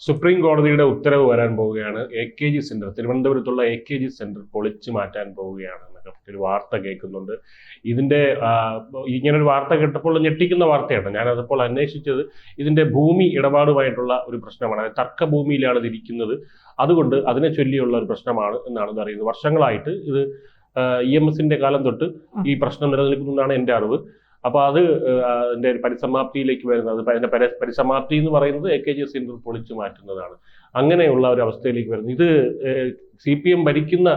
Supreme കോടതിയുടെ ഉത്തരവ് വരാൻ പോവുകയാണ്. AKG സെന്റർ, തിരുവനന്തപുരത്തുള്ള AKG സെന്റർ പൊളിച്ചു മാറ്റാൻ പോവുകയാണ് എന്നൊക്കെ ഒരു വാർത്ത കേൾക്കുന്നുണ്ട്. ഇതിന്റെ ഇങ്ങനൊരു വാർത്ത കേട്ടപ്പോൾ ഞെട്ടിക്കുന്ന വാർത്തയാണ്. ഞാൻ അതപ്പോൾ അന്വേഷിച്ചത് ഇതിന്റെ ഭൂമി ഇടപാടുമായിട്ടുള്ള ഒരു പ്രശ്നമാണ്. തർക്ക ഭൂമിയിലാണ് ഇത് ഇരിക്കുന്നത്. അതുകൊണ്ട് അതിനെ ചൊല്ലിയുള്ള ഒരു പ്രശ്നമാണ് എന്നാണ് ഇത് അറിയുന്നത്. വർഷങ്ങളായിട്ട് ഇത് EMSന്റെ കാലം തൊട്ട് ഈ പ്രശ്നം നിലനിൽക്കുന്നതാണ് എൻ്റെ അറിവ്. അപ്പൊ അത് അതിന്റെ പരിസമാപ്തിയിലേക്ക് വരുന്നത്, അതിന്റെ പരിസമാപ്തി എന്ന് പറയുന്നത് AKG സെന്റർ പൊളിച്ചു മാറ്റുന്നതാണ്. അങ്ങനെയുള്ള ഒരു അവസ്ഥയിലേക്ക് വരുന്നത്. ഇത് CPM ഭരിക്കുന്ന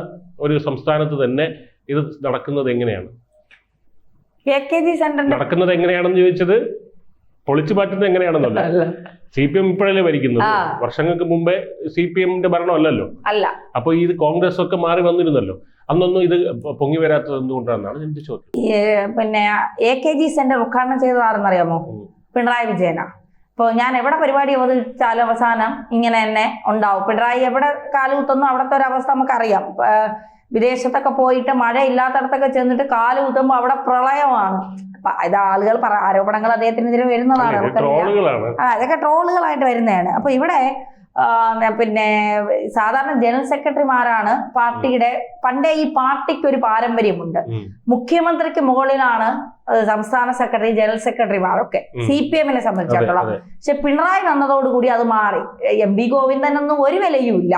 ഒരു സംസ്ഥാനത്ത് തന്നെ ഇത് നടക്കുന്നത് എങ്ങനെയാണ്? AKG സെന്റർ നടക്കുന്നത് എങ്ങനെയാണെന്ന് ചോദിച്ചത് പൊളിച്ചു മാറ്റുന്നത് എങ്ങനെയാണെന്നല്ല. CPM ഇപ്പോഴല്ലേ ഭരിക്കുന്നത്. വർഷങ്ങൾക്ക് മുമ്പേ CPMന്റെ ഭരണമല്ലല്ലോ. അല്ല. അപ്പൊ ഇത് കോൺഗ്രസ് ഒക്കെ മാറി വന്നിരുന്നല്ലോ. അന്നൊന്നും ഇത് പൊങ്ങി വരാത്തത് എന്തുകൊണ്ടാണെന്നാണ് എന്റെ ചോദ്യം. പിന്നെ AKG സെന്റർ ഉദ്ഘാടനം ചെയ്തതാണെന്നറിയാമോ? പിണറായി വിജയനാ. ഇപ്പോൾ ഞാൻ എവിടെ പരിപാടി അവതരിച്ചാലും അവസാനം ഇങ്ങനെ തന്നെ ഉണ്ടാവും. പിണറായി എവിടെ കാലുകുത്തുന്നു അവിടുത്തെ ഒരു അവസ്ഥ നമുക്കറിയാം. വിദേശത്തൊക്കെ പോയിട്ട് മഴ ഇല്ലാത്തടത്തൊക്കെ ചെന്നിട്ട് കാലുകുത്തുമ്പോൾ അവിടെ പ്രളയമാണ്. ഇത് ആളുകൾ ആരോപണങ്ങൾ അദ്ദേഹത്തിനെതിരെ വരുന്നതാണ്. അതൊക്കെ ട്രോളുകളായിട്ട് വരുന്നതാണ്. അപ്പൊ ഇവിടെ പിന്നെ സാധാരണ ജനറൽ സെക്രട്ടറിമാരാണ് പാർട്ടിയുടെ. പണ്ടേ ഈ പാർട്ടിക്ക് ഒരു പാരമ്പര്യമുണ്ട്. മുഖ്യമന്ത്രിക്ക് മുകളിലാണ് സംസ്ഥാന സെക്രട്ടറി, ജനറൽ സെക്രട്ടറിമാരൊക്കെ CPMനെ സംബന്ധിച്ചിടത്തോളം. പക്ഷെ പിണറായി വന്നതോടുകൂടി അത് മാറി. MV ഗോവിന്ദനൊന്നും ഒരു വിലയും ഇല്ല.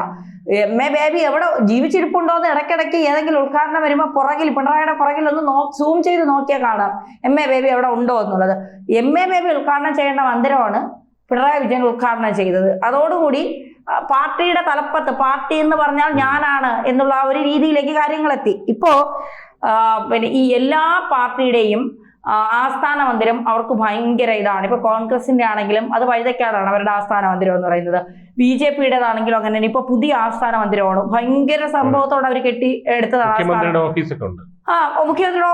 MA ബേബി എവിടെ ജീവിച്ചിരിപ്പുണ്ടോന്ന് ഇടയ്ക്കിടയ്ക്ക് ഏതെങ്കിലും ഉദ്ഘാടനം വരുമ്പോൾ പുറകിൽ, പിണറായിയുടെ പുറകിൽ ഒന്ന് സൂം ചെയ്ത് നോക്കിയാൽ കാണാം MA ബേബി എവിടെ ഉണ്ടോ എന്നുള്ളത്. MA ബേബി ഉദ്ഘാടനം ചെയ്യേണ്ട മന്ദിരമാണ് പിണറായി വിജയൻ ഉദ്ഘാടനം ചെയ്തത്. അതോടുകൂടി പാർട്ടിയുടെ തലപ്പത്ത്, പാർട്ടി എന്ന് പറഞ്ഞാൽ ഞാനാണ് എന്നുള്ള ആ ഒരു രീതിയിലേക്ക് കാര്യങ്ങളെത്തി. ഇപ്പോ പിന്നെ ഈ എല്ലാ പാർട്ടിയുടെയും ആസ്ഥാന മന്ദിരം അവർക്ക് ഭയങ്കര ഇതാണ്. ഇപ്പൊ കോൺഗ്രസിന്റെ ആണെങ്കിലും അത് വഴുതക്കാടാണ് അവരുടെ ആസ്ഥാന മന്ദിരം എന്ന് പറയുന്നത്. BJPയുടേതാണെങ്കിലും അങ്ങനെ. ഇപ്പൊ പുതിയ ആസ്ഥാന മന്ദിരമാണ്. ഭയങ്കര സംഭവത്തോടെ അവർ കെട്ടി എടുത്തതാണ്. മുഖ്യമന്ത്രിയുടെ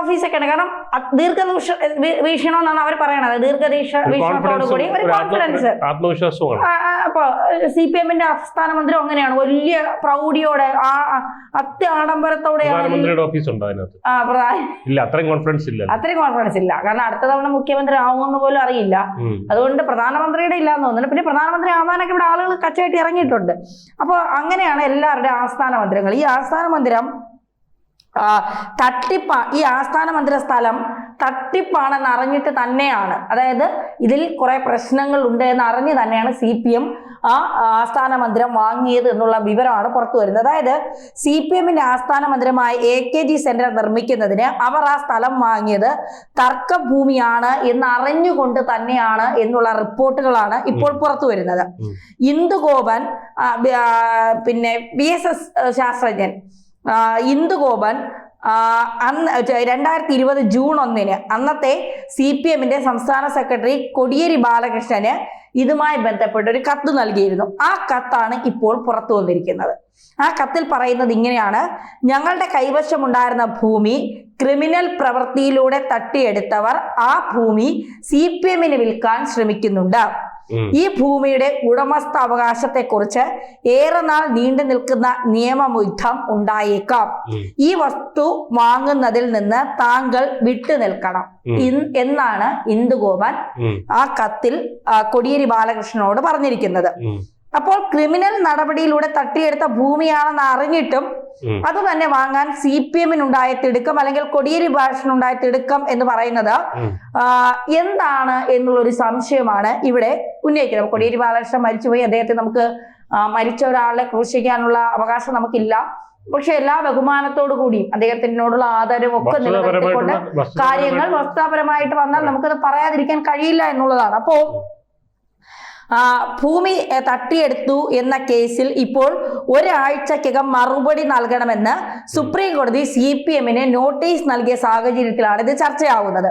ഓഫീസൊക്കെയാണ്. കാരണം ദീർഘവീക്ഷണം എന്നാണ് അവർ പറയണത്. ദീർഘവീക്ഷണത്തോടു കൂടി ഒരു കോൺഫിഡൻസ്, ആത്മവിശ്വാസമാണ്. അപ്പൊ CPMന്റെ ആസ്ഥാന മന്ദിരം അങ്ങനെയാണ്. വലിയ പ്രൗഢിയോടെ, അത്യാഡംബരത്തോടെയാണ്. അത്രയും കോൺഫിഡൻസ് ഇല്ല. കാരണം അടുത്ത തവണ മുഖ്യമന്ത്രി ആവുമെന്ന് പോലും അറിയില്ല. അതുകൊണ്ട് പ്രധാനമന്ത്രിയുടെ ഇല്ലാന്ന് തോന്നുന്നു. പിന്നെ പ്രധാനമന്ത്രി ആവാനൊക്കെ ഇവിടെ ആളുകൾ കച്ചവെട്ടി ഇറങ്ങിയിട്ടുണ്ട്. അപ്പൊ അങ്ങനെയാണ് എല്ലാവരുടെയും ആസ്ഥാന മന്ദിരങ്ങൾ. ഈ ആസ്ഥാന മന്ദിരം ഈ ആസ്ഥാന മന്ദിര സ്ഥലം തട്ടിപ്പാണെന്ന് അറിഞ്ഞിട്ട് തന്നെയാണ്, അതായത് ഇതിൽ കുറെ പ്രശ്നങ്ങൾ ഉണ്ട് എന്ന് അറിഞ്ഞ് തന്നെയാണ് CPM ആ ആസ്ഥാന മന്ദിരം വാങ്ങിയത് എന്നുള്ള വിവരമാണ് പുറത്തു വരുന്നത്. അതായത് CPMന്റെ ആസ്ഥാന മന്ദിരമായ AKG സെന്റർ നിർമ്മിക്കുന്നതിന് അവർ ആ സ്ഥലം വാങ്ങിയത് തർക്കഭൂമിയാണ് എന്ന് അറിഞ്ഞുകൊണ്ട് തന്നെയാണ് എന്നുള്ള റിപ്പോർട്ടുകളാണ് ഇപ്പോൾ പുറത്തു വരുന്നത്. ഇന്ദുഗോപൻ, പിന്നെ VSS ശാസ്ത്രജ്ഞൻ ഇന്ദുഗോപൻ 2020 ജൂൺ 1 അന്നത്തെ CPMന്റെ സംസ്ഥാന സെക്രട്ടറി കോടിയേരി ബാലകൃഷ്ണന് ഇതുമായി ബന്ധപ്പെട്ട് ഒരു കത്ത് നൽകിയിരുന്നു. ആ കത്താണ് ഇപ്പോൾ പുറത്തു വന്നിരിക്കുന്നത്. ആ കത്തിൽ പറയുന്നത് ഇങ്ങനെയാണ്: ഞങ്ങളുടെ കൈവശമുണ്ടായിരുന്ന ഭൂമി ക്രിമിനൽ പ്രവൃത്തിയിലൂടെ തട്ടിയെടുത്തവർ ആ ഭൂമി CPMന് വിൽക്കാൻ ശ്രമിക്കുന്നുണ്ട്. ഈ ഭൂമിയുടെ ഉടമസ്ഥാവകാശത്തെക്കുറിച്ച് ഏറെ നാൾ നീണ്ടു നിൽക്കുന്ന നിയമയുദ്ധം ഉണ്ടായേക്കാം. ഈ വസ്തു വാങ്ങുന്നതിൽ നിന്ന് താങ്കൾ വിട്ടു നിൽക്കണം എന്നാണ് ഇന്ദുഗോപൻ ആ കത്തിൽ കോടിയേരി ബാലകൃഷ്ണനോട് പറഞ്ഞിരിക്കുന്നത്. അപ്പോൾ ക്രിമിനൽ നടപടിയിലൂടെ തട്ടിയെടുത്ത ഭൂമിയാണെന്ന് അറിഞ്ഞിട്ടും അത് തന്നെ വാങ്ങാൻ CPMനുണ്ടായ തിടുക്കം, അല്ലെങ്കിൽ കോടിയേരി ബാലകൃഷ്ണനുണ്ടായ തിടുക്കം എന്ന് പറയുന്നത് എന്താണ് എന്നുള്ളൊരു സംശയമാണ് ഇവിടെ ഉന്നയിക്കുന്നത്. കോടിയേരി ബാലകൃഷ്ണൻ മരിച്ചുപോയി. അദ്ദേഹത്തെ നമുക്ക് മരിച്ച ഒരാളെ ക്രൂശിക്കാനുള്ള അവകാശം നമുക്കില്ല. പക്ഷെ എല്ലാ ബഹുമാനത്തോടു കൂടിയും അദ്ദേഹത്തിനോടുള്ള ആദരവും ഒക്കെ നിലനിർത്തിക്കൊണ്ട് കാര്യങ്ങൾ വസ്തുതാപരമായിട്ട് വന്നാൽ നമുക്കത് പറയാതിരിക്കാൻ കഴിയില്ല എന്നുള്ളതാണ്. അപ്പോ ഭൂമി തട്ടിയെടുത്തു എന്ന കേസിൽ ഇപ്പോൾ ഒരാഴ്ചക്കകം മറുപടി നൽകണമെന്ന് സുപ്രീം കോടതി CPMന് നോട്ടീസ് നൽകിയ സാഹചര്യത്തിലാണ് ഇത് ചർച്ചയാവുന്നത്.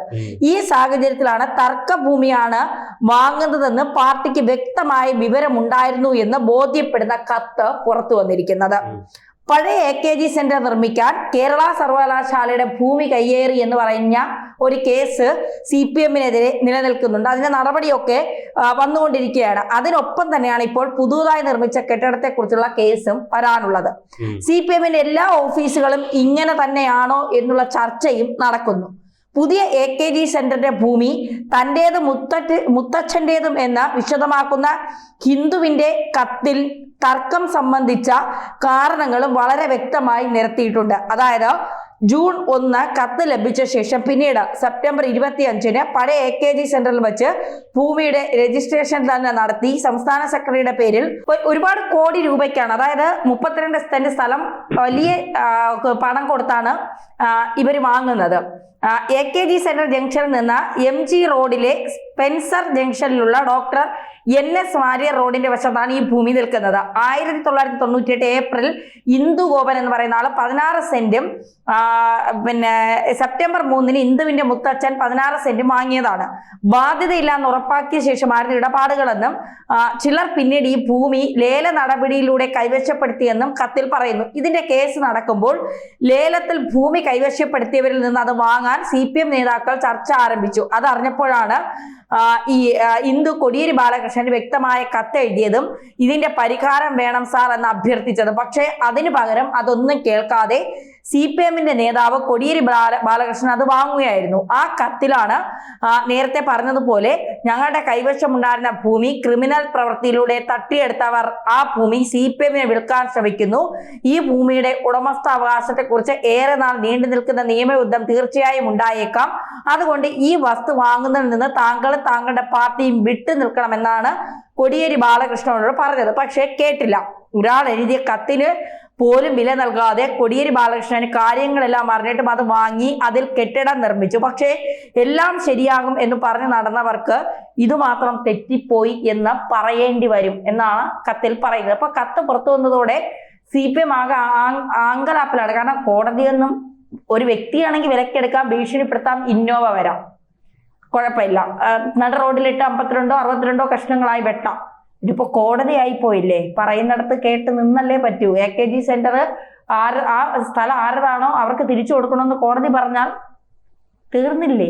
ഈ സാഹചര്യത്തിലാണ് തർക്കഭൂമിയാണ് വാങ്ങുന്നതെന്ന് പാർട്ടിക്ക് വ്യക്തമായ വിവരമുണ്ടായിരുന്നു എന്ന് ബോധ്യപ്പെടുന്ന കത്ത് പുറത്തു വന്നിരിക്കുന്നത്. പഴയ AKG സെന്റർ നിർമ്മിക്കാൻ കേരള സർവകലാശാലയുടെ ഭൂമി കയ്യേറി എന്ന് പറഞ്ഞ ഒരു കേസ് CPMനെതിരെ നിലനിൽക്കുന്നുണ്ട്. അതിന്റെ നടപടിയൊക്കെ വന്നുകൊണ്ടിരിക്കുകയാണ്. അതിനൊപ്പം തന്നെയാണ് ഇപ്പോൾ പുതുതായി നിർമ്മിച്ച കെട്ടിടത്തെക്കുറിച്ചുള്ള കേസും വരാനുള്ളത്. CPMന്റെ എല്ലാ ഓഫീസുകളും ഇങ്ങനെ തന്നെയാണോ എന്നുള്ള ചർച്ചയും നടക്കുന്നു. പുതിയ AKG സെന്ററിന്റെ ഭൂമി തന്റേതും മുത്തച്ഛന്റേതും എന്ന് വിശദമാക്കുന്ന ഹിന്ദുവിന്റെ കത്തിൽ തർക്കം സംബന്ധിച്ച കാരണങ്ങളും വളരെ വ്യക്തമായി നിരത്തിയിട്ടുണ്ട്. അതായത് ജൂൺ 1 കത്ത് ലഭിച്ച ശേഷം പിന്നീട് സെപ്റ്റംബർ 25 പഴയ AKG സെന്ററിൽ വെച്ച് ഭൂമിയുടെ രജിസ്ട്രേഷൻ തന്നെ നടത്തി. സംസ്ഥാന സെക്രട്ടറിയുടെ പേരിൽ ഒരുപാട് കോടി രൂപയ്ക്കാണ്, അതായത് 32 സെന്റ് സ്ഥലം വലിയ പണം കൊടുത്താണ് ഇവർ വാങ്ങുന്നത്. AKG സെന്റർ ജംഗ്ഷനിൽ നിന്ന് MG റോഡിലെ സ്പെൻസർ ജംഗ്ഷനിലുള്ള ഡോക്ടർ NS വാര്യർ റോഡിന്റെ വശത്താണ് ഈ ഭൂമി നിൽക്കുന്നത്. 1998 ഏപ്രിൽ ഇന്ദു ഗോപൻ എന്ന് പറയുന്ന ആള് 16 സെന്റും പിന്നെ സെപ്റ്റംബർ 3 ഇന്ദുവിന്റെ മുത്തച്ഛൻ 16 സെന്റും വാങ്ങിയതാണ്. ബാധ്യതയില്ലാന്ന് ഉറപ്പാക്കിയ ശേഷമായിരുന്നു ഇടപാടുകളെന്നും ചിലർ പിന്നീട് ഈ ഭൂമി ലേല നടപടിയിലൂടെ കൈവശപ്പെടുത്തിയെന്നും കത്തിൽ പറയുന്നു. ഇതിന്റെ കേസ് നടക്കുമ്പോൾ ലേലത്തിൽ ഭൂമി കൈവശപ്പെടുത്തിയവരിൽ നിന്ന് അത് വാങ്ങാൻ CPM നേതാക്കൾ ചർച്ച ആരംഭിച്ചു. അതറിഞ്ഞപ്പോഴാണ് ഈ ഇന്ദു കോടിയേരി ബാലകൃഷ്ണന് വ്യക്തമായ കത്ത് എഴുതിയതും ഇതിന്റെ പരിഹാരം വേണം സാർ എന്ന് അഭ്യർത്ഥിച്ചത്. പക്ഷേ അതിനു പകരം അതൊന്നും കേൾക്കാതെ CPMന്റെ നേതാവ് കോടിയേരി ബാലകൃഷ്ണൻ അത് വാങ്ങുകയായിരുന്നു. ആ കത്തിലാണ് നേരത്തെ പറഞ്ഞതുപോലെ ഞങ്ങളുടെ കൈവശമുണ്ടായിരുന്ന ഭൂമി ക്രിമിനൽ പ്രവൃത്തിയിലൂടെ തട്ടിയെടുത്തവർ ആ ഭൂമി CPMനെ വിൽക്കാൻ ശ്രമിക്കുന്നു. ഈ ഭൂമിയുടെ ഉടമസ്ഥാവകാശത്തെക്കുറിച്ച് ഏറെ നാൾ നീണ്ടു നിൽക്കുന്ന നിയമയുദ്ധം തീർച്ചയായും ഉണ്ടായേക്കാം. അതുകൊണ്ട് ഈ വസ്തു വാങ്ങുന്നതിൽ നിന്ന് താങ്കളും താങ്കളുടെ പാർട്ടിയും വിട്ടു നിൽക്കണമെന്നാണ് കോടിയേരി ബാലകൃഷ്ണനോട് പറഞ്ഞത്. പക്ഷേ കേട്ടില്ല. ഒരാൾ എഴുതിയ കത്തിന് പോലും വില നൽകാതെ കോടിയേരി ബാലകൃഷ്ണന് കാര്യങ്ങളെല്ലാം അറിഞ്ഞിട്ടും അത് വാങ്ങി അതിൽ കെട്ടിടം നിർമ്മിച്ചു. പക്ഷേ എല്ലാം ശരിയാകും എന്ന് പറഞ്ഞു നടന്നവർക്ക് ഇതുമാത്രം തെറ്റിപ്പോയി എന്ന് പറയേണ്ടി വരും എന്നാണ് കത്തിൽ പറയുന്നത്. അപ്പൊ കത്ത് പുറത്തു വന്നതോടെ CPM ആകെ ആങ്കലാപ്പിലാണ്. കാരണം കോടതിയൊന്നും ഒരു വ്യക്തിയാണെങ്കിൽ വിലക്കെടുക്കാം, ഭീഷണിപ്പെടുത്താം, ഇന്നോവ വരാം, കുഴപ്പമില്ല, നട റോഡിലിട്ട് 52 62 കഷ്ണങ്ങളായി വെട്ടാം. ഇതിപ്പോ കോടതിയായി പോയില്ലേ, പറയുന്നിടത്ത് കേട്ട് നിന്നല്ലേ പറ്റൂ. AKG സെന്റർ ആ സ്ഥലം ആരതാണോ അവർക്ക് തിരിച്ചു കൊടുക്കണമെന്ന് കോടതി പറഞ്ഞാൽ തീർന്നില്ലേ?